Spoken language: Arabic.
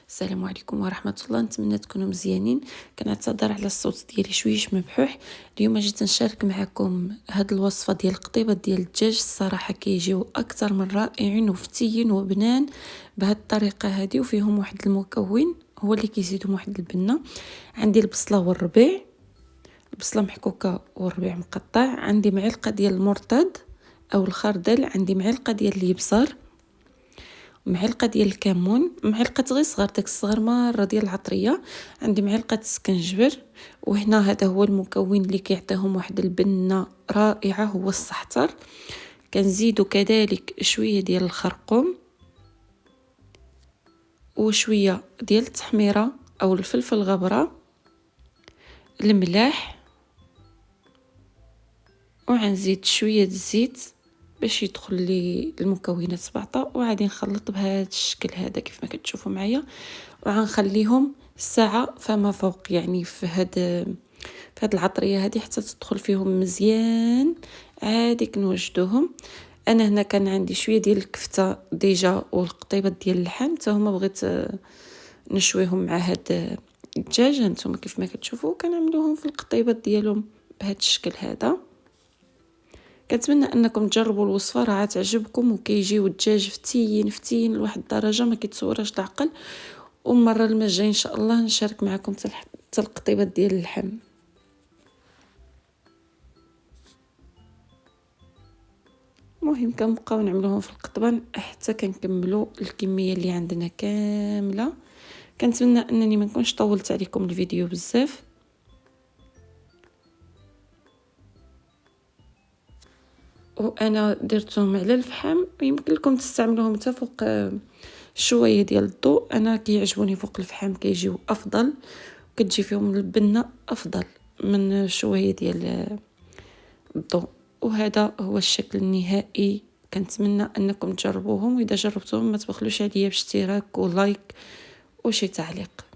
السلام عليكم ورحمة الله. نتمنى تكونوا مزيانين. كنعتذر على الصوت ديالي شويش مبحوح. اليوم جيت نشارك معكم هاد الوصفة ديال القطيبة ديال الدجاج. الصراحة كيجيو اكثر من رائعين وفتيين وبنان بهاد الطريقة هادي، وفيهم واحد المكون هو اللي كيزيدهم واحد البنة. عندي البصلة والربيع، البصلة محكوكة والربيع مقطع. عندي معلقة ديال المرطد او الخردل، عندي معلقة ديال اليبصر، معلقه ديال الكمون، معلقه غير صغار داك الصغار مره ديال العطريه، عندي معلقه السكنجبر. وهنا هذا هو المكون اللي كيعطيهم واحد البنه رائعه، هو السحتر. كنزيدو كذلك شويه ديال الخرقوم وشويه ديال التحميره او الفلفل الغبره، الملح، وغنزيد شويه الزيت باش يدخل لي المكونات بعطا، وغادي نخلط بهذا الشكل هذا كيف ما كتشوفوا معايا، وغنخليهم ساعه فما فوق، يعني في هاد العطريه هذه حتى تدخل فيهم مزيان. عادي كنوجدوهم. انا هنا كان عندي شويه ديال الكفته ديجا والقطيبه ديال اللحم حتى هما بغيت نشويهم مع هاد الدجاج. هانتوما كيف ما كتشوفوا كنعملوهم في القطيبه ديالهم بهذا الشكل هذا. كنتمنى انكم تجربوا الوصفه، راه تعجبكم وكيجيو الدجاج فتيين لواحد الدرجه ما كيتصورش العقل. والمره الجايه ان شاء الله نشارك معكم حتى القطيبه ديال اللحم. المهم كنبقاو نعملوهم في القطبان حتى كنكملوا الكميه اللي عندنا كامله. كنتمنى انني ما نكونش طولت عليكم الفيديو بزاف. وانا درتهم على الفحم، يمكن لكم تستعملوهم حتى فوق شويه ديال الضوء. انا كيعجبوني فوق الفحم، كيجيو افضل وكتجي فيهم البنه افضل من شويه ديال الضوء. وهذا هو الشكل النهائي. كنتمنى انكم تجربوهم، واذا جربتوهم ما تبخلوش عليا باشتراك ولايك وشي تعليق.